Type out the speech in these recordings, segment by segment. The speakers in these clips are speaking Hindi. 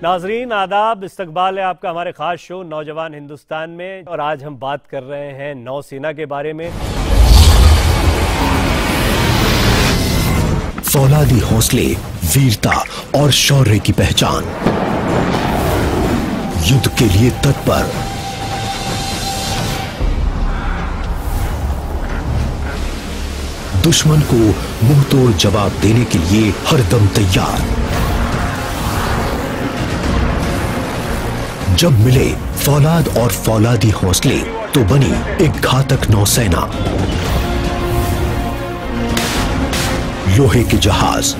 नाजरीन आदाब, इस्तकबाल है आपका हमारे खास शो नौजवान हिंदुस्तान में। और आज हम बात कर रहे हैं नौसेना के बारे में। फौलादी हौसले, वीरता और शौर्य की पहचान, युद्ध के लिए तत्पर, दुश्मन को मुंहतोड़ जवाब देने के लिए हरदम तैयार। जब मिले फौलाद और फौलादी हौसले तो बनी एक घातक नौसेना। लोहे के जहाज,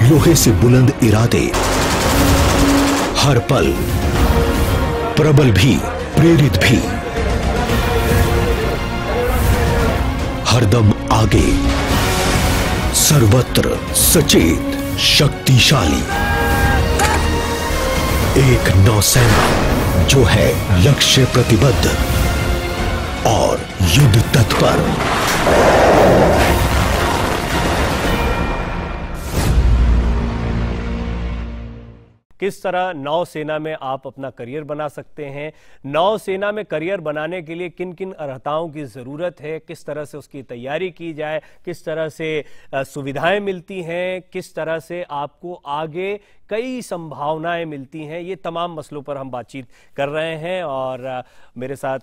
लोहे से बुलंद इरादे, हर पल प्रबल भी प्रेरित भी, हरदम आगे, सर्वत्र सचेत, शक्तिशाली। एक नौसेना जो है लक्ष्य प्रतिबद्ध और युद्ध तत्पर। किस तरह नौसेना में आप अपना करियर बना सकते हैं, नौसेना में करियर बनाने के लिए किन किन अर्हताओं की ज़रूरत है, किस तरह से उसकी तैयारी की जाए, किस तरह से सुविधाएं मिलती हैं, किस तरह से आपको आगे कई संभावनाएं मिलती हैं, ये तमाम मसलों पर हम बातचीत कर रहे हैं। और मेरे साथ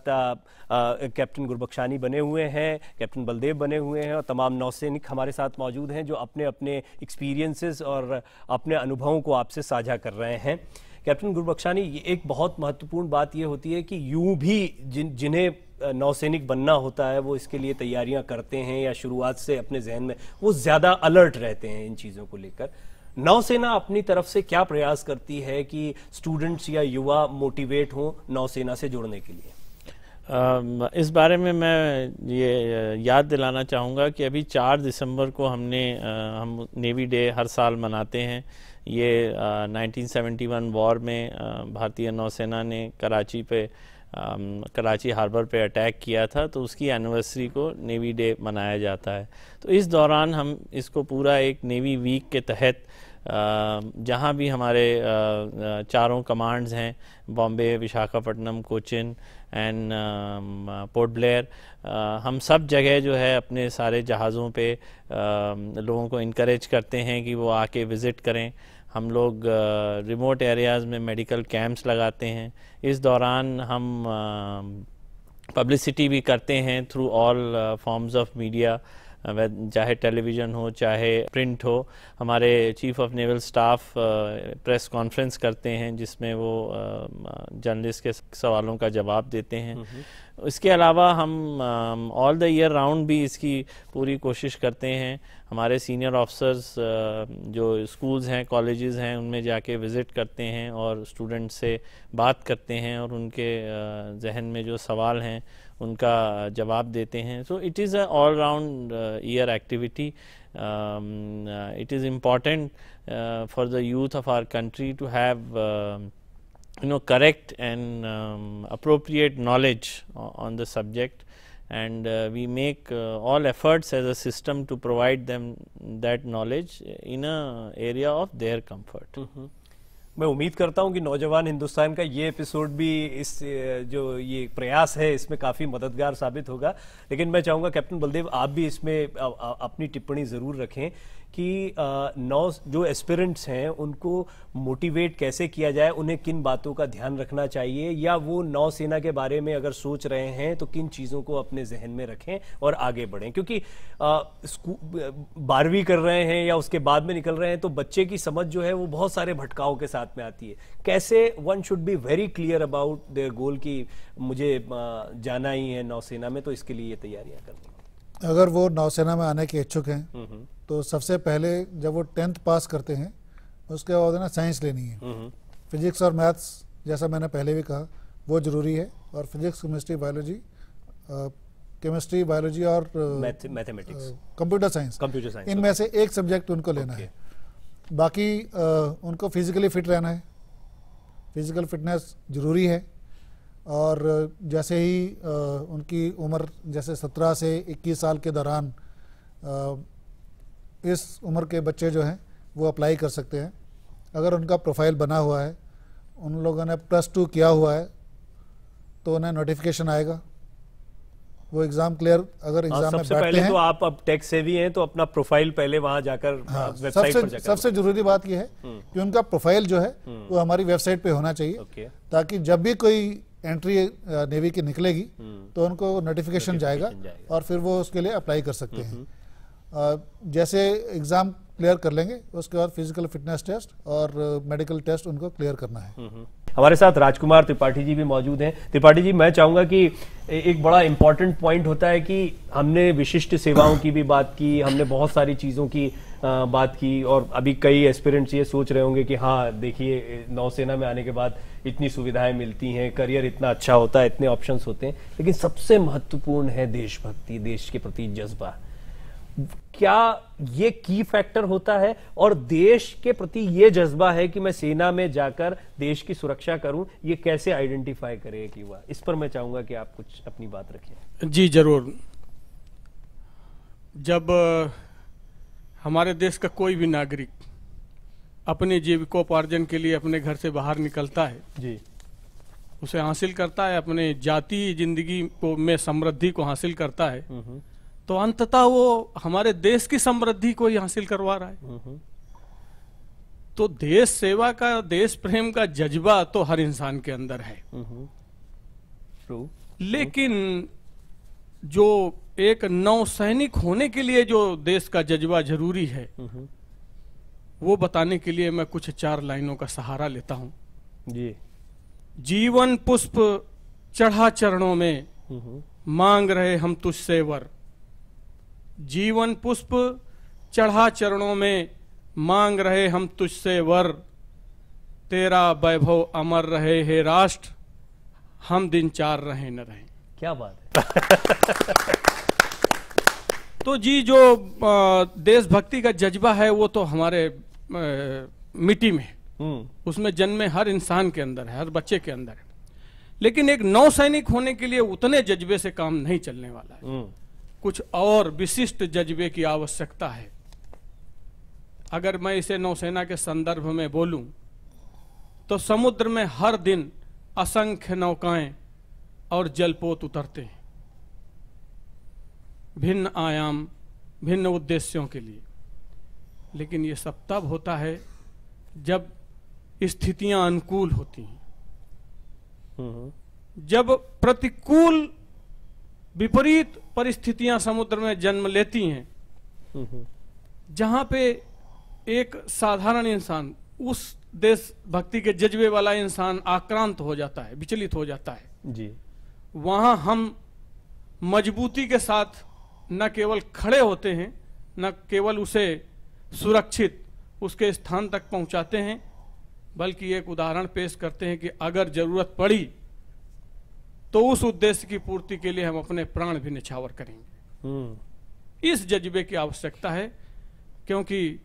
कैप्टन गुरबख्शानी बने हुए हैं, कैप्टन बलदेव बने हुए हैं और तमाम नौसैनिक हमारे साथ मौजूद हैं जो अपने अपने एक्सपीरियंसेस और अपने अनुभवों को आपसे साझा कर रहे हैं। कैप्टन गुरबख्शानी, एक बहुत महत्वपूर्ण बात ये होती है कि यूं भी जिन्हें नौसैनिक बनना होता है वो इसके लिए तैयारियां करते हैं या शुरुआत से अपने जहन में वो ज़्यादा अलर्ट रहते हैं इन चीज़ों को लेकर। नौसेना अपनी तरफ से क्या प्रयास करती है कि स्टूडेंट्स या युवा मोटिवेट हों नौसेना से जुड़ने के लिए? इस बारे में मैं ये याद दिलाना चाहूँगा कि अभी 4 दिसंबर को हम नेवी डे हर साल मनाते हैं। ये 1971 वॉर में भारतीय नौसेना ने कराची हार्बर पे अटैक किया था, तो उसकी एनिवर्सरी को नेवी डे मनाया जाता है। तो इस दौरान हम इसको पूरा एक नेवी वीक के तहत जहाँ भी हमारे चारों कमांड्स हैं, Bombay, Visakhapatnam, Cochin and port Blair, हम सब जगह जो है अपने सारे जहाज़ों पे लोगों को इनकरेज करते हैं कि वो आके विज़िट करें। हम लोग रिमोट एरियाज़ में मेडिकल कैंप्स लगाते हैं। इस दौरान हम पब्लिसिटी भी करते हैं through all forms of media, चाहे टेलीविज़न हो चाहे प्रिंट हो। हमारे chief of naval staff press conference करते हैं जिसमें वो जर्नलिस्ट के सवालों का जवाब देते हैं। इसके अलावा हम ऑल द ईयर राउंड भी इसकी पूरी कोशिश करते हैं। हमारे सीनियर ऑफिसर्स जो स्कूल्स हैं, कॉलेजेस हैं, उनमें जाके विज़िट करते हैं और स्टूडेंट से बात करते हैं और उनके जहन में जो सवाल हैं उनका जवाब देते हैं। So it is a all round year activity. It is important for the youth of our country to have correct and appropriate knowledge on the subject, and we make all efforts as a system to provide them that knowledge in a area of their comfort. मैं उम्मीद करता हूं कि नौजवान हिंदुस्तान का ये एपिसोड भी इस जो ये प्रयास है इसमें काफ़ी मददगार साबित होगा। लेकिन मैं चाहूँगा कैप्टन बलदेव आप भी इसमें अपनी टिप्पणी ज़रूर रखें कि जो एस्पिरेंट्स हैं उनको मोटिवेट कैसे किया जाए, उन्हें किन बातों का ध्यान रखना चाहिए, या वो नौसेना के बारे में अगर सोच रहे हैं तो किन चीज़ों को अपने जहन में रखें और आगे बढ़ें। क्योंकि 12वीं कर रहे हैं या उसके बाद में निकल रहे हैं तो बच्चे की समझ जो है वो बहुत सारे भटकाव के साथ में आती है। कैसे one should be very clear about their गोल कि मुझे जाना ही है नौसेना में, तो इसके लिए ये तैयारियां करनी। अगर वो नौसेना में आने के इच्छुक हैं तो सबसे पहले जब वो 10th पास करते हैं उसके बाद ना साइंस लेनी है। फिजिक्स और मैथ्स जैसा मैंने पहले भी कहा वो ज़रूरी है, और फिजिक्स, केमिस्ट्री, बायोलॉजी और मैथमेटिक्स, कंप्यूटर साइंस, इनमें से एक सब्जेक्ट उनको लेना है। बाकी उनको फिजिकली फिट रहना है, फिजिकल फिटनेस ज़रूरी है। और जैसे ही उनकी उम्र जैसे 17 से 21 साल के दौरान इस उम्र के बच्चे जो हैं वो अप्लाई कर सकते हैं। अगर उनका प्रोफाइल बना हुआ है, उन लोगों ने +2 किया हुआ है, तो उन्हें नोटिफिकेशन आएगा। वो एग्जाम क्लियर अगर एग्जाम में सबसे बैठते पहले हैं, तो आप अब टेक सेवी हैं तो अपना प्रोफाइल पहले वहां जाकर वेबसाइट पर जाकर सबसे जरूरी बात यह है कि उनका प्रोफाइल जो है वो हमारी वेबसाइट पे होना चाहिए, ओके, ताकि जब भी कोई एंट्री नेवी की निकलेगी तो उनको नोटिफिकेशन जाएगा और फिर वो उसके लिए अप्लाई कर सकते हैं। जैसे एग्जाम क्लियर कर लेंगे उसके बाद फिजिकल फिटनेस टेस्ट और मेडिकल टेस्ट उनको क्लियर करना है। हमारे साथ राजकुमार त्रिपाठी जी भी मौजूद हैं। त्रिपाठी जी, मैं चाहूंगा कि एक बड़ा इंपॉर्टेंट पॉइंट होता है कि हमने विशिष्ट सेवाओं की भी बात की, हमने बहुत सारी चीज़ों की बात की, और अभी कई एस्पिरेंट्स ये सोच रहे होंगे कि हाँ देखिए, नौसेना में आने के बाद इतनी सुविधाएं मिलती हैं, करियर इतना अच्छा होता है, इतने ऑप्शंस होते हैं, लेकिन सबसे महत्वपूर्ण है देशभक्ति, देश के प्रति जज्बा। क्या ये की फैक्टर होता है और देश के प्रति ये जज्बा है कि मैं सेना में जाकर देश की सुरक्षा करूं, ये कैसे आइडेंटिफाई करे एक युवा? इस पर मैं चाहूंगा कि आप कुछ अपनी बात रखें। जी जरूर। जब हमारे देश का कोई भी नागरिक अपने जीविकोपार्जन के लिए अपने घर से बाहर निकलता है जी, उसे हासिल करता है, अपने जातीय जिंदगी को में समृद्धि को हासिल करता है, तो अंततः वो हमारे देश की समृद्धि को ही हासिल करवा रहा है। तो देश सेवा का, देश प्रेम का जज्बा तो हर इंसान के अंदर है, लेकिन जो एक नौसैनिक होने के लिए जो देश का जज्बा जरूरी है, वो बताने के लिए मैं कुछ 4 लाइनों का सहारा लेता हूं। जी। जीवन पुष्प चढ़ा चरणों में, मांग रहे हम तुझसे वर। जीवन पुष्प चढ़ा चरणों में, मांग रहे हम तुझसे वर। तेरा वैभव अमर रहे हे राष्ट्र, हम दिन 4 रहे न रहे। क्या बात है। तो जी, जो देशभक्ति का जज्बा है वो तो हमारे मिट्टी में, उसमें जन्मे हर इंसान के अंदर है, हर बच्चे के अंदर है, लेकिन एक नौसैनिक होने के लिए उतने जज्बे से काम नहीं चलने वाला है। कुछ और विशिष्ट जज्बे की आवश्यकता है। अगर मैं इसे नौसेना के संदर्भ में बोलूं तो समुद्र में हर दिन असंख्य नौकाएं और जलपोत उतरते हैं, भिन्न आयाम, भिन्न उद्देश्यों के लिए, लेकिन ये सब तब होता है जब स्थितियां अनुकूल होती हैं। जब प्रतिकूल विपरीत परिस्थितियां समुद्र में जन्म लेती हैं, जहां पे एक साधारण इंसान, उस देशभक्ति के जज्बे वाला इंसान आक्रांत हो जाता है, विचलित हो जाता है जी, वहां हम मजबूती के साथ न केवल खड़े होते हैं, न केवल उसे सुरक्षित उसके स्थान तक पहुंचाते हैं, बल्कि एक उदाहरण पेश करते हैं कि अगर जरूरत पड़ी तो उस उद्देश्य की पूर्ति के लिए हम अपने प्राण भी न्यौछावर करेंगे। इस जज्बे की आवश्यकता है, क्योंकि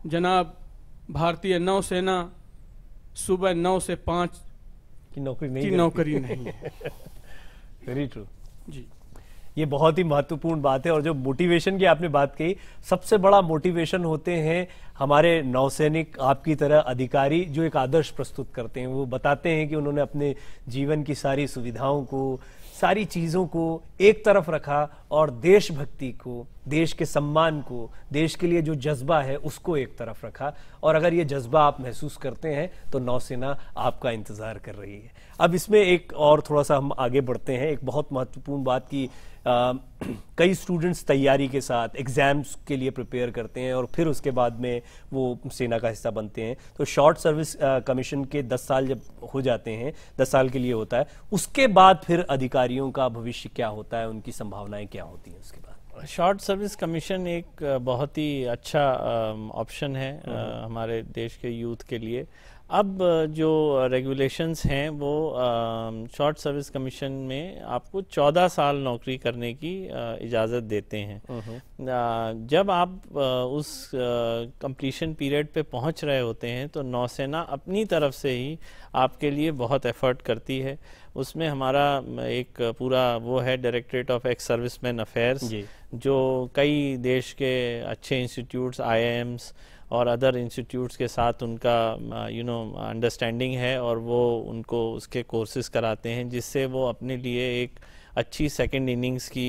जनाब भारतीय नौसेना सुबह 9 से 5 की नौकरी नहीं है। वेरी ट्रू जी, ये बहुत ही महत्वपूर्ण बात है। और जो मोटिवेशन की आपने बात कही, सबसे बड़ा मोटिवेशन होते हैं हमारे नौसैनिक, आपकी तरह अधिकारी, जो एक आदर्श प्रस्तुत करते हैं। वो बताते हैं कि उन्होंने अपने जीवन की सारी सुविधाओं को, सारी चीज़ों को एक तरफ रखा और देशभक्ति को, देश के सम्मान को, देश के लिए जो जज्बा है उसको एक तरफ रखा। और अगर ये जज्बा आप महसूस करते हैं तो नौसेना आपका इंतज़ार कर रही है। अब इसमें एक और थोड़ा सा हम आगे बढ़ते हैं, एक बहुत महत्वपूर्ण बात की कई स्टूडेंट्स तैयारी के साथ एग्जाम्स के लिए प्रिपेयर करते हैं और फिर उसके बाद में वो सेना का हिस्सा बनते हैं। तो शॉर्ट सर्विस कमीशन के 10 साल जब हो जाते हैं, 10 साल के लिए होता है, उसके बाद फिर अधिकारियों का भविष्य क्या होता है, उनकी संभावनाएं क्या होती हैं उसके बाद? शॉर्ट सर्विस कमीशन एक बहुत ही अच्छा ऑप्शन है हमारे देश के यूथ के लिए। अब जो रेगुलेशंस हैं वो शॉर्ट सर्विस कमीशन में आपको 14 साल नौकरी करने की इजाज़त देते हैं। जब आप उस कंप्लीशन पीरियड पे पहुंच रहे होते हैं तो नौसेना अपनी तरफ से ही आपके लिए बहुत एफर्ट करती है। उसमें हमारा एक पूरा वो है directorate of ex serviceman affairs, जो कई देश के अच्छे इंस्टीट्यूट्स, IIMs और अदर इंस्टीट्यूट्स के साथ उनका अंडरस्टैंडिंग है और वो उनको उसके कोर्सेज कराते हैं जिससे वो अपने लिए एक अच्छी सेकंड इनिंग्स की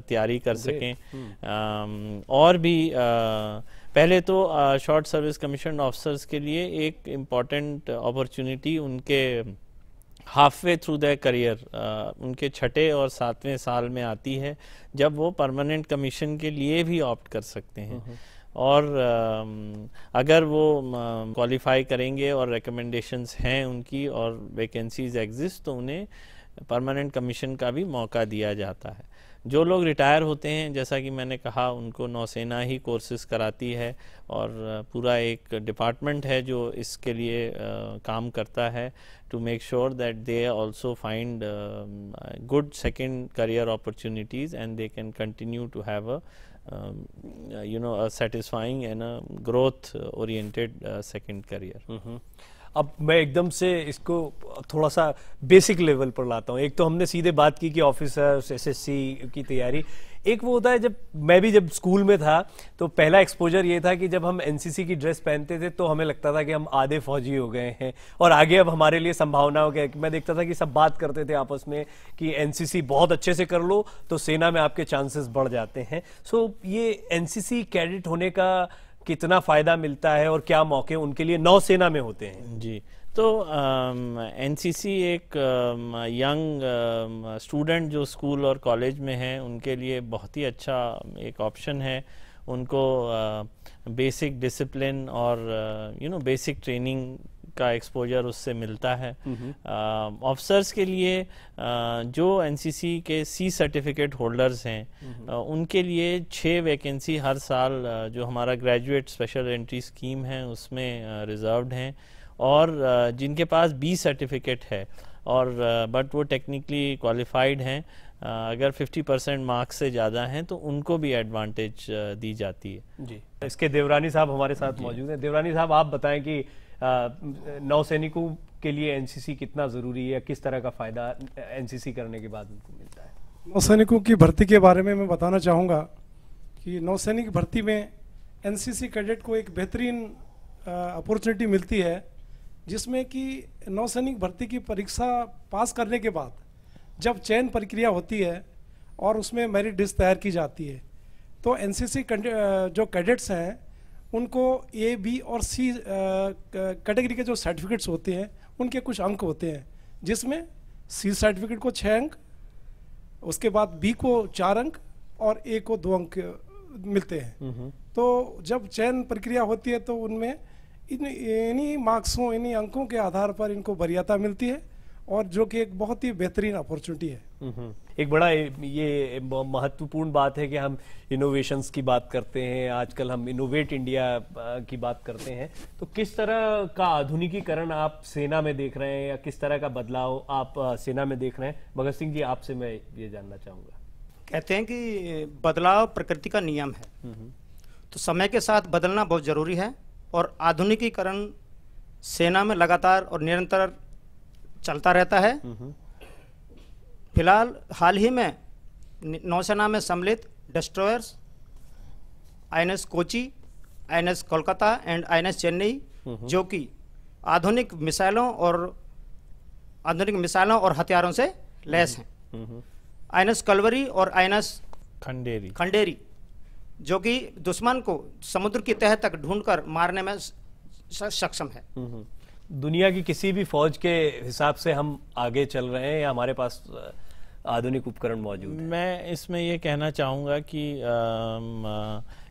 तैयारी कर सकें। और भी पहले तो शॉर्ट सर्विस कमीशन ऑफिसर्स के लिए एक इम्पॉर्टेंट अपॉर्चुनिटी उनके half way through the career उनके छठे और 7वें साल में आती है जब वो परमानेंट कमीशन के लिए भी ऑप्ट कर सकते हैं। और अगर वो क्वालिफाई करेंगे और रिकमेंडेशंस हैं उनकी और वैकेंसीज एग्जिस्ट तो उन्हें परमानेंट कमीशन का भी मौका दिया जाता है। जो लोग रिटायर होते हैं जैसा कि मैंने कहा उनको नौसेना ही कोर्सेज कराती है और पूरा एक डिपार्टमेंट है जो इसके लिए काम करता है to make sure that they also find good second career opportunities and they can continue to have a satisfying and a growth oriented second career. अब मैं एकदम से इसको थोड़ा सा बेसिक लेवल पर लाता हूँ। एक तो हमने सीधे बात की कि ऑफिसर्स एसएससी की तैयारी, एक वो होता है जब स्कूल में था तो पहला एक्सपोजर ये था कि जब हम एनसीसी की ड्रेस पहनते थे तो हमें लगता था कि हम आधे फौजी हो गए हैं और आगे अब हमारे लिए संभावना हो गया। मैं देखता था कि सब बात करते थे आपस में कि एनसीसी बहुत अच्छे से कर लो तो सेना में आपके चांसेस बढ़ जाते हैं। सो ये एनसीसी कैडेट होने का कितना फायदा मिलता है और क्या मौके उनके लिए नौसेना में होते हैं? जी, तो एनसीसी एक यंग स्टूडेंट जो स्कूल और कॉलेज में हैं उनके लिए बहुत ही अच्छा एक ऑप्शन है। उनको बेसिक डिसिप्लिन और बेसिक ट्रेनिंग का एक्सपोजर उससे मिलता है। ऑफिसर्स के लिए जो एनसीसी के सी सर्टिफिकेट होल्डर्स हैं उनके लिए 6 वैकेंसी हर साल जो हमारा ग्रेजुएट स्पेशल एंट्री स्कीम है उसमें रिजर्व्ड हैं और जिनके पास बी सर्टिफिकेट है और बट वो टेक्निकली क्वालिफाइड हैं अगर 50% मार्क्स से ज़्यादा हैं तो उनको भी एडवांटेज दी जाती है। जी, इसके देवरानी साहब हमारे साथ मौजूद हैं। देवरानी साहब, आप बताएं कि नौसैनिकों के लिए एनसीसी कितना ज़रूरी है, किस तरह का फ़ायदा एनसीसी करने के बाद उनको मिलता है? नौसैनिकों की भर्ती के बारे में मैं बताना चाहूँगा कि नौसैनिक भर्ती में एनसीसी कैडेट को एक बेहतरीन अपॉर्चुनिटी मिलती है जिसमें कि नौसैनिक भर्ती की परीक्षा पास करने के बाद जब चयन प्रक्रिया होती है और उसमें मेरिट लिस्ट तैयार की जाती है तो एनसीसी जो कैडेट्स हैं उनको ए, बी और सी कैटेगरी के जो सर्टिफिकेट्स होते हैं उनके कुछ अंक होते हैं जिसमें सी सर्टिफिकेट को 6 अंक, उसके बाद बी को 4 अंक और ए को 2 अंक मिलते हैं। तो जब चयन प्रक्रिया होती है तो उनमें इन्हीं मार्क्सों इन्हीं अंकों के आधार पर इनको वरीयता मिलती है और जो कि एक बहुत ही बेहतरीन अपॉर्चुनिटी है। एक बड़ा ये महत्वपूर्ण बात है कि हम इनोवेशंस की बात करते हैं, आजकल हम इनोवेट इंडिया की बात करते हैं, तो किस तरह का आधुनिकीकरण आप सेना में देख रहे हैं या किस तरह का बदलाव आप सेना में देख रहे हैं? भगत सिंह जी, आपसे मैं ये जानना चाहूँगा। कहते हैं कि बदलाव प्रकृति का नियम है, तो समय के साथ बदलना बहुत ज़रूरी है और आधुनिकीकरण सेना में लगातार और निरंतर चलता रहता है। फिलहाल हाल ही में नौसेना में सम्मिलित destroyers INS Kochi, INS Kolkata and INS Chennai जो कि आधुनिक मिसाइलों और हथियारों से लैस हैं। आईएनएस कलवरी और आईएनएस खंडेरी जो कि दुश्मन को समुद्र की तह तक ढूंढकर मारने में सक्षम है। दुनिया की किसी भी फौज के हिसाब से हम आगे चल रहे हैं या हमारे पास आधुनिक उपकरण मौजूद है? मैं इसमें ये कहना चाहूँगा कि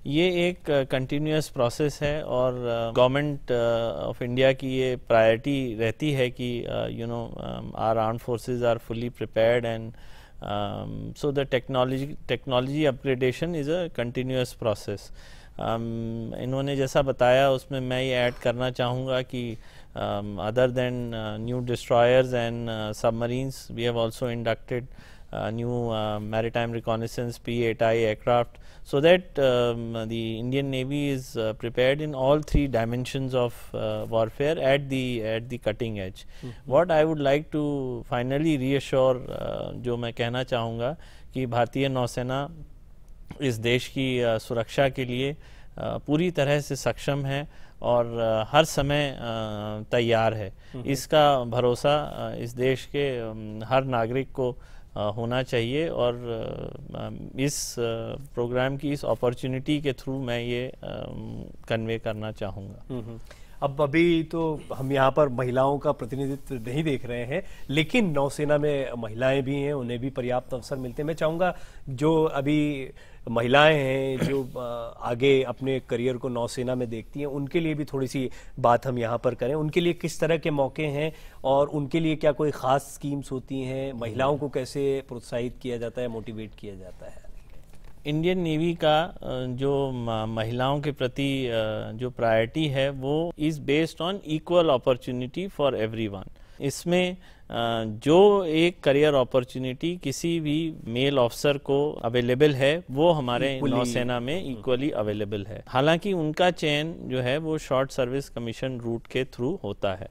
ये एक कंटिन्यूअस प्रोसेस है और गवर्नमेंट ऑफ इंडिया की ये प्रायोरिटी रहती है कि our armed forces are fully prepared and so the technology upgradation is a continuous process. इन्होंने जैसा बताया उसमें मैं ये ऐड करना चाहूँगा कि other than new destroyers and submarines, we have also inducted new maritime reconnaissance P-8I aircraft so that the Indian Navy is prepared in all 3 dimensions of warfare at the cutting edge. What I would like to finally reassure, जो मैं कहना चाहूँगा कि भारतीय नौसेना इस देश की सुरक्षा के लिए पूरी तरह से सक्षम है और हर समय तैयार है। इसका भरोसा इस देश के हर नागरिक को होना चाहिए और इस प्रोग्राम की इस अपॉर्चुनिटी के थ्रू मैं ये कन्वे करना चाहूँगा। अब अभी तो हम यहाँ पर महिलाओं का प्रतिनिधित्व नहीं देख रहे हैं, लेकिन नौसेना में महिलाएं भी हैं, उन्हें भी पर्याप्त अवसर मिलते हैं। मैं चाहूँगा जो अभी महिलाएं हैं जो आगे अपने करियर को नौसेना में देखती हैं, उनके लिए भी थोड़ी सी बात हम यहाँ पर करें। उनके लिए किस तरह के मौके हैं और उनके लिए क्या कोई ख़ास स्कीम्स होती हैं? महिलाओं को कैसे प्रोत्साहित किया जाता है, मोटिवेट किया जाता है? इंडियन नेवी का जो महिलाओं के प्रति जो प्रायोरिटी है वो is based on equal opportunity for everyone. इसमें जो एक करियर अपॉर्चुनिटी किसी भी मेल ऑफिसर को अवेलेबल है वो हमारे नौसेना में इक्वली अवेलेबल है। हालांकि उनका चयन जो है वो शॉर्ट सर्विस कमीशन रूट के थ्रू होता है।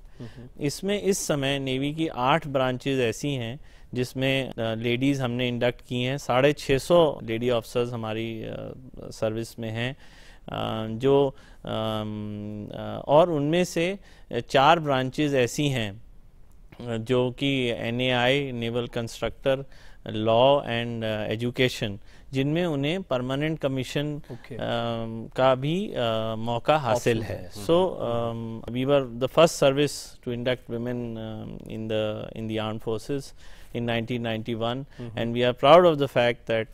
इसमें इस समय नेवी की 8 ब्रांचेज ऐसी हैं जिसमें लेडीज़ हमने इंडक्ट की हैं। 650 लेडी ऑफिसर्स हमारी सर्विस में हैं जो और उनमें से 4 ब्रांचेज ऐसी हैं जो कि NAI naval constructor, law and education, जिनमें उन्हें परमानेंट कमीशन का भी मौका हासिल है। So we were the first service to induct women in the armed forces in 1991, and we are proud of the fact that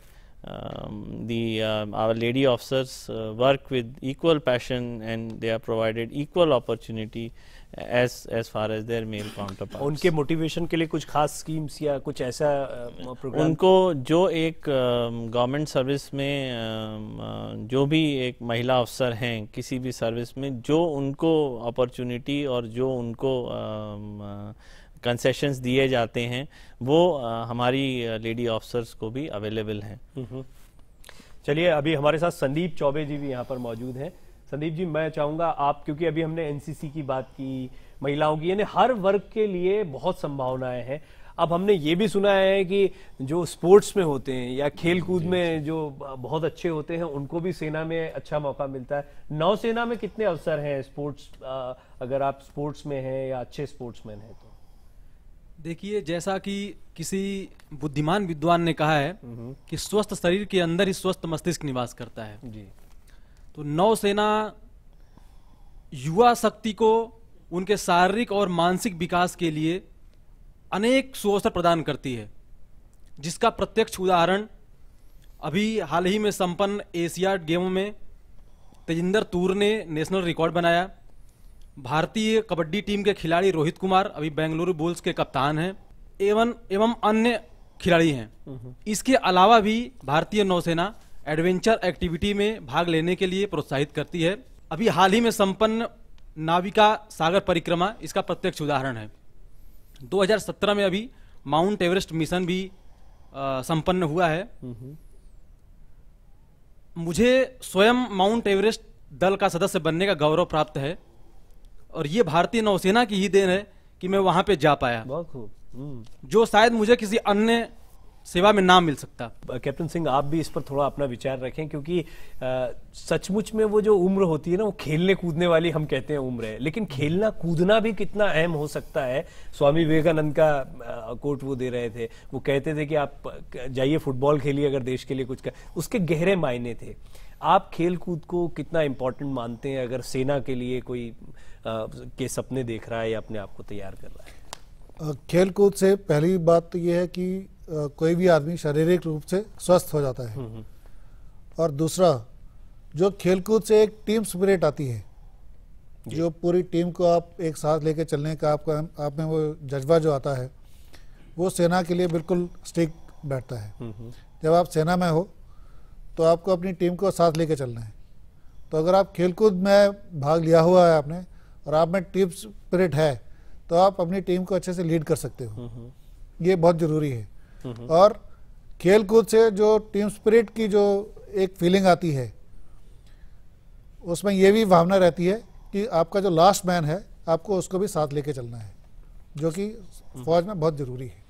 our lady officers work with equal passion and they are provided equal opportunity as far as their male counterparts. उनके मोटिवेशन के लिए कुछ खास स्कीम्स या कुछ ऐसा प्रोग्राम? उनको जो एक गवर्नमेंट सर्विस में जो भी एक महिला अफसर हैं किसी भी सर्विस में, जो उनको अपॉर्चुनिटी और जो उनको कंसेशंस दिए जाते हैं वो हमारी लेडी ऑफिसर्स को भी अवेलेबल हैं। चलिए, अभी हमारे साथ संदीप चौबे जी भी यहाँ पर मौजूद हैं। संदीप जी, मैं चाहूँगा आप, क्योंकि अभी हमने NCC की बात की, महिलाओं की, यानी हर वर्ग के लिए बहुत संभावनाएं हैं। अब हमने ये भी सुना है कि जो स्पोर्ट्स में होते हैं या खेल कूद में जो बहुत अच्छे होते हैं उनको भी सेना में अच्छा मौका मिलता है। नौसेना में कितने अवसर हैं स्पोर्ट्स, अगर आप स्पोर्ट्स में हैं या अच्छे स्पोर्ट्समैन हैं तो? देखिए, जैसा कि किसी बुद्धिमान विद्वान ने कहा है कि स्वस्थ शरीर के अंदर ही स्वस्थ मस्तिष्क निवास करता है जी। तो नौसेना युवा शक्ति को उनके शारीरिक और मानसिक विकास के लिए अनेक सुअवसर प्रदान करती है, जिसका प्रत्यक्ष उदाहरण अभी हाल ही में संपन्न एशियाड गेमों में तेजिंदर तूर ने नेशनल रिकॉर्ड बनाया। भारतीय कबड्डी टीम के खिलाड़ी रोहित कुमार अभी बेंगलुरु बुल्स के कप्तान हैं, एवं अन्य खिलाड़ी हैं। इसके अलावा भी भारतीय नौसेना एडवेंचर एक्टिविटी में भाग लेने के लिए प्रोत्साहित करती है। अभी हाल ही में संपन्न नाविका सागर परिक्रमा इसका प्रत्यक्ष उदाहरण है। 2017 में अभी माउंट एवरेस्ट मिशन भी संपन्न हुआ है। मुझे स्वयं माउंट एवरेस्ट दल का सदस्य बनने का गौरव प्राप्त है और ये भारतीय नौसेना की ही देन है कि मैं वहां पे जा पाया। बहुत खूब। जो शायद मुझे किसी अन्य सेवा में ना मिल सकता। कैप्टन सिंह, आप भी इस पर थोड़ा अपना विचार रखें, क्योंकि सचमुच में वो जो उम्र होती है ना, वो खेलने कूदने वाली हम कहते हैं उम्र है, लेकिन खेलना कूदना भी कितना अहम हो सकता है। स्वामी विवेकानंद का कोट वो दे रहे थे, वो कहते थे कि आप जाइए फुटबॉल खेलिए अगर देश के लिए कुछ कर, उसके गहरे मायने थे। आप खेल कूद को कितना इम्पोर्टेंट मानते हैं अगर सेना के लिए कोई के सपने देख रहा है या अपने आप को तैयार कर रहा है? खेल कूद से पहली बात तो ये है कि कोई भी आदमी शारीरिक रूप से स्वस्थ हो जाता है, और दूसरा जो खेल कूद से एक टीम स्पिरिट आती है, जो पूरी टीम को आप एक साथ लेके चलने का आप में वो जज्बा जो आता है, वो सेना के लिए बिल्कुल स्टिक बैठता है। जब आप सेना में हो तो आपको अपनी टीम को साथ लेके चलना है। तो अगर आप खेलकूद में भाग लिया हुआ है आपने और आप में टीम स्पिरिट है तो आप अपनी टीम को अच्छे से लीड कर सकते हो। ये बहुत ज़रूरी है। और खेल कूद से जो टीम स्पिरिट की जो एक फीलिंग आती है, उसमें ये भी भावना रहती है कि आपका जो लास्ट मैन है आपको उसको भी साथ लेके चलना है, जो कि फौज में बहुत ज़रूरी है।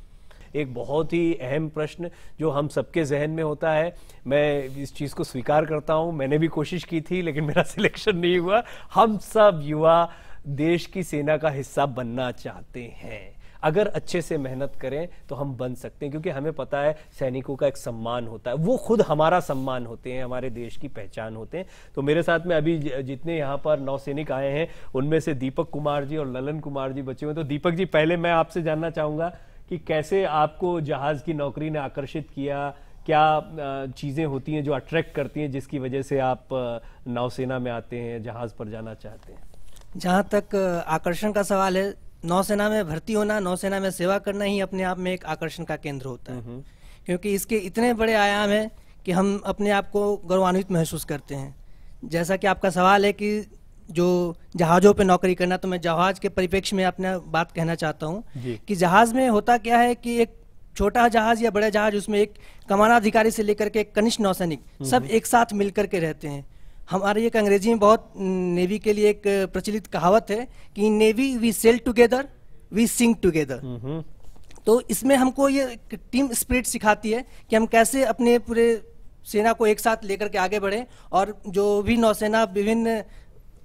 एक बहुत ही अहम प्रश्न जो हम सबके जहन में होता है। मैं इस चीज़ को स्वीकार करता हूँ, मैंने भी कोशिश की थी लेकिन मेरा सिलेक्शन नहीं हुआ। हम सब युवा देश की सेना का हिस्सा बनना चाहते हैं। अगर अच्छे से मेहनत करें तो हम बन सकते हैं, क्योंकि हमें पता है सैनिकों का एक सम्मान होता है, वो खुद हमारा सम्मान होते हैं, हमारे देश की पहचान होते हैं। तो मेरे साथ में अभी जितने यहाँ पर नौसैनिक आए हैं उनमें से दीपक कुमार जी और ललन कुमार जी बचे हुए हैं। तो दीपक जी, पहले मैं आपसे जानना चाहूँगा कि कैसे आपको जहाज़ की नौकरी ने आकर्षित किया, क्या चीज़ें होती हैं जो अट्रैक्ट करती हैं जिसकी वजह से आप नौसेना में आते हैं, जहाज़ पर जाना चाहते हैं? जहाँ तक आकर्षण का सवाल है, नौसेना में भर्ती होना, नौसेना में सेवा करना ही अपने आप में एक आकर्षण का केंद्र होता है, क्योंकि इसके इतने बड़े आयाम हैं कि हम अपने आप को गौरवान्वित महसूस करते हैं। जैसा कि आपका सवाल है कि जो जहाज़ों पे नौकरी करना, तो मैं जहाज़ के परिप्रेक्ष्य में अपना बात कहना चाहता हूँ कि जहाज़ में होता क्या है कि एक छोटा जहाज़ या बड़ा जहाज़, उसमें एक कमानाधिकारी से लेकर के एक कनिष्ठ नौसैनिक सब एक साथ मिल करके रहते हैं। हमारे एक अंग्रेजी में बहुत नेवी के लिए एक प्रचलित कहावत है कि navy we sail together we sing together. तो इसमें हमको ये टीम स्पिरिट सिखाती है कि हम कैसे अपने पूरे सेना को एक साथ लेकर के आगे बढ़ें, और जो भी नौसेना विभिन्न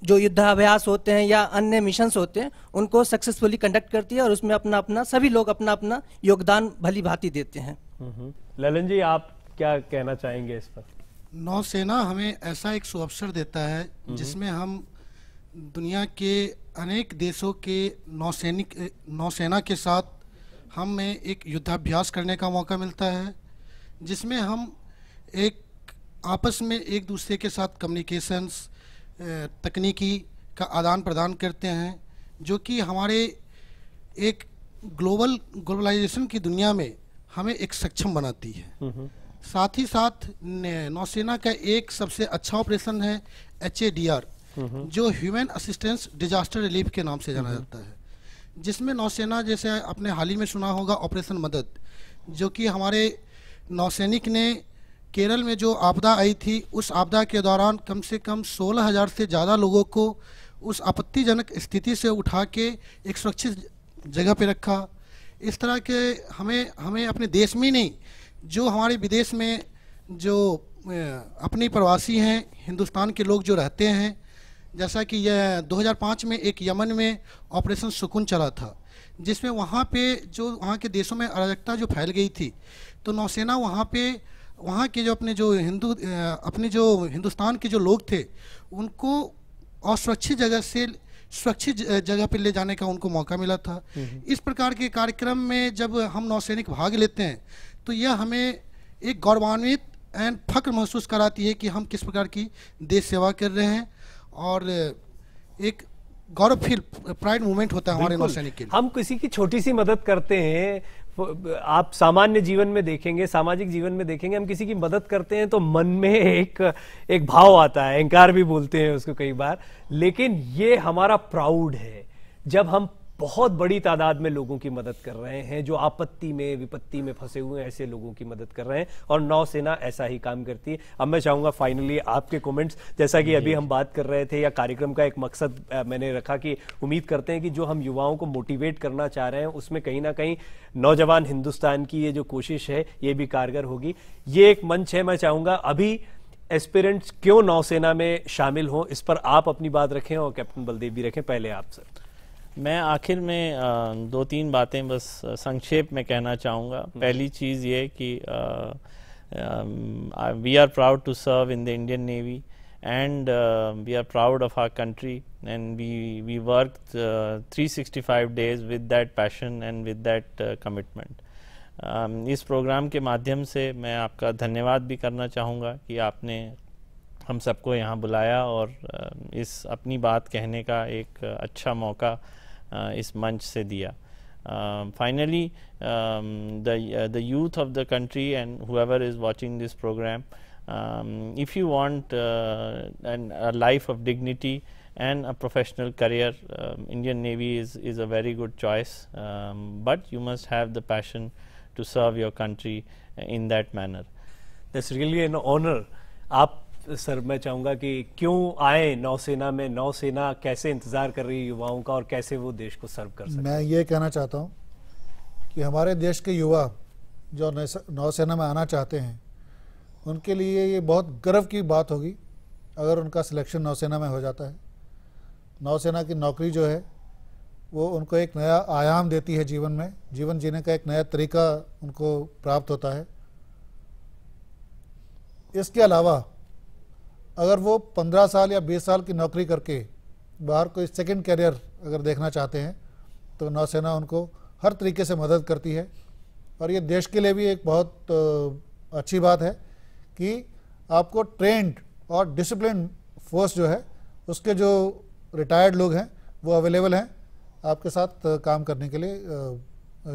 जो युद्धाभ्यास होते हैं या अन्य मिशंस होते हैं उनको सक्सेसफुली कंडक्ट करती है, और उसमें अपना अपना सभी लोग अपना अपना योगदान भली भांति देते हैं। ललन जी, आप क्या कहना चाहेंगे इस पर? नौसेना हमें ऐसा एक सुअवसर देता है जिसमें हम दुनिया के अनेक देशों के नौसेना के साथ हमें एक युद्धाभ्यास करने का मौका मिलता है, जिसमें हम एक आपस में एक दूसरे के साथ कम्युनिकेशंस, तकनीकी का आदान प्रदान करते हैं, जो कि हमारे एक ग्लोबलाइजेशन की दुनिया में हमें एक सक्षम बनाती है। साथ ही साथ नौसेना का एक सबसे अच्छा ऑपरेशन है HADR, जो ह्यूमन असिस्टेंस डिजास्टर रिलीफ के नाम से जाना जाता है, जिसमें नौसेना, जैसे आपने हाल ही में सुना होगा ऑपरेशन मदद, जो कि हमारे नौसैनिक ने केरल में जो आपदा आई थी, उस आपदा के दौरान कम से कम 16,000 से ज़्यादा लोगों को उस आपत्तिजनक स्थिति से उठा के एक सुरक्षित जगह पे रखा। इस तरह के हमें अपने देश में ही नहीं, जो हमारे विदेश में जो अपने प्रवासी हैं, हिंदुस्तान के लोग जो रहते हैं, जैसा कि यह 2005 में एक यमन में ऑपरेशन सुकून चला था, जिसमें वहाँ पे जो वहाँ के देशों में अराजकता जो फैल गई थी, तो नौसेना वहाँ के जो अपने जो हिंदुस्तान के जो लोग थे उनको असुरक्षित जगह से सुरक्षित जगह पर ले जाने का उनको मौका मिला था। इस प्रकार के कार्यक्रम में जब हम नौसैनिक भाग लेते हैं तो यह हमें एक गौरवान्वित एंड फख्र महसूस कराती है कि हम किस प्रकार की देश सेवा कर रहे हैं, और एक गौरव फील, प्राइड मूवमेंट होता है हमारे नौसैनिक के लिए। हम किसी की छोटी सी मदद करते हैं, आप सामान्य जीवन में देखेंगे, सामाजिक जीवन में देखेंगे, हम किसी की मदद करते हैं तो मन में एक भाव आता है, अहंकार भी बोलते हैं उसको कई बार, लेकिन ये हमारा प्राउड है जब हम बहुत बड़ी तादाद में लोगों की मदद कर रहे हैं, जो आपत्ति में, विपत्ति में फंसे हुए हैं, ऐसे लोगों की मदद कर रहे हैं, और नौसेना ऐसा ही काम करती है। अब मैं चाहूंगा फाइनली आपके कमेंट्स, जैसा कि अभी हम बात कर रहे थे, या कार्यक्रम का एक मकसद मैंने रखा कि उम्मीद करते हैं कि जो हम युवाओं को मोटिवेट करना चाह रहे हैं उसमें कहीं ना कहीं नौजवान हिंदुस्तान की ये जो कोशिश है ये भी कारगर होगी। ये एक मंच है, मैं चाहूंगा अभी एस्पिरेंट्स क्यों नौसेना में शामिल हों, इस पर आप अपनी बात रखें और कैप्टन बलदेव भी रखें। पहले आप सर। मैं आखिर में 2-3 बातें बस संक्षेप में कहना चाहूँगा। पहली चीज़ ये कि we are proud to serve in the Indian navy, and we are proud of our country, and we work 365 days with that passion and with that commitment. इस प्रोग्राम के माध्यम से मैं आपका धन्यवाद भी करना चाहूँगा कि आपने हम सबको यहाँ बुलाया और इस अपनी बात कहने का एक अच्छा मौका इस मंच से दिया। Finally, the youth of the country and whoever is watching this program, if you want a life of dignity and a professional career, Indian Navy is a very good choice, but you must have the passion to serve your country in that manner. That's really an honor. आप सर, मैं चाहूँगा कि क्यों आए नौसेना में, नौसेना कैसे इंतज़ार कर रही है युवाओं का और कैसे वो देश को सर्व कर सकते हैं? मैं ये कहना चाहता हूँ कि हमारे देश के युवा जो नौसेना में आना चाहते हैं उनके लिए ये बहुत गर्व की बात होगी अगर उनका सिलेक्शन नौसेना में हो जाता है। नौसेना की नौकरी जो है वो उनको एक नया आयाम देती है जीवन में, जीवन जीने का एक नया तरीका उनको प्राप्त होता है। इसके अलावा अगर वो 15 साल या 20 साल की नौकरी करके बाहर कोई सेकंड कैरियर अगर देखना चाहते हैं तो नौसेना उनको हर तरीके से मदद करती है। और ये देश के लिए भी एक बहुत अच्छी बात है कि आपको ट्रेंड और डिसिप्लिन फोर्स जो है उसके जो रिटायर्ड लोग हैं वो अवेलेबल हैं आपके साथ काम करने के लिए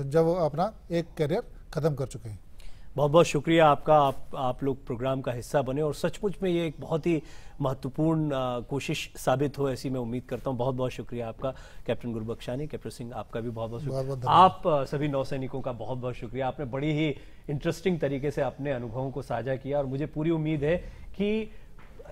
जब वो अपना एक करियर ख़त्म कर चुके हैं। बहुत बहुत शुक्रिया आपका, आप लोग प्रोग्राम का हिस्सा बने और सचमुच में ये एक बहुत ही महत्वपूर्ण कोशिश साबित हो ऐसी मैं उम्मीद करता हूँ। बहुत बहुत शुक्रिया आपका कैप्टन गुरबख्शानी, कैप्टन सिंह आपका भी बहुत बहुत शुक्रिया। आप सभी नौसैनिकों का बहुत बहुत शुक्रिया, आपने बड़ी ही इंटरेस्टिंग तरीके से अपने अनुभवों को साझा किया और मुझे पूरी उम्मीद है कि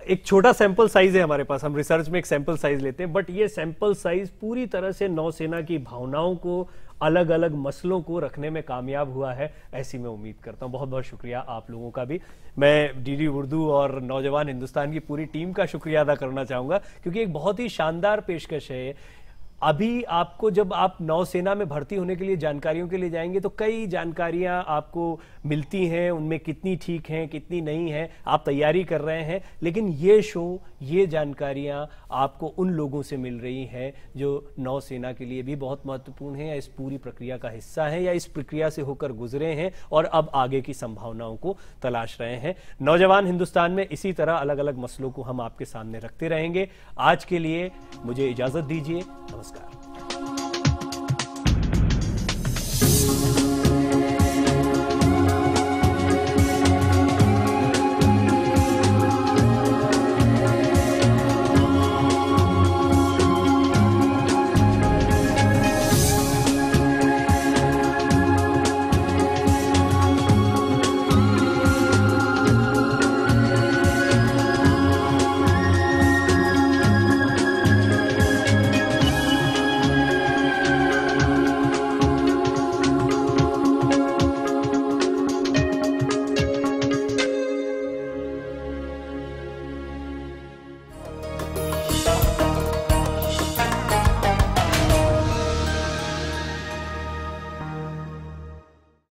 एक छोटा सैंपल साइज है हमारे पास, हम रिसर्च में एक सैंपल साइज लेते हैं, बट ये सैंपल साइज पूरी तरह से नौसेना की भावनाओं को, अलग अलग मसलों को रखने में कामयाब हुआ है ऐसी मैं उम्मीद करता हूं। बहुत बहुत शुक्रिया आप लोगों का भी। मैं डीडी उर्दू और नौजवान हिंदुस्तान की पूरी टीम का शुक्रिया अदा करना चाहूंगा क्योंकि एक बहुत ही शानदार पेशकश है। अभी आपको जब आप नौसेना में भर्ती होने के लिए जानकारियों के लिए जाएंगे तो कई जानकारियां आपको मिलती हैं, उनमें कितनी ठीक हैं कितनी नहीं हैं, आप तैयारी कर रहे हैं, लेकिन ये शो, ये जानकारियां आपको उन लोगों से मिल रही हैं जो नौसेना के लिए भी बहुत महत्वपूर्ण है या इस पूरी प्रक्रिया का हिस्सा है या इस प्रक्रिया से होकर गुजरे हैं और अब आगे की संभावनाओं को तलाश रहे हैं। नौजवान हिंदुस्तान में इसी तरह अलग अलग मसलों को हम आपके सामने रखते रहेंगे। आज के लिए मुझे इजाजत दीजिए, नमस्कार।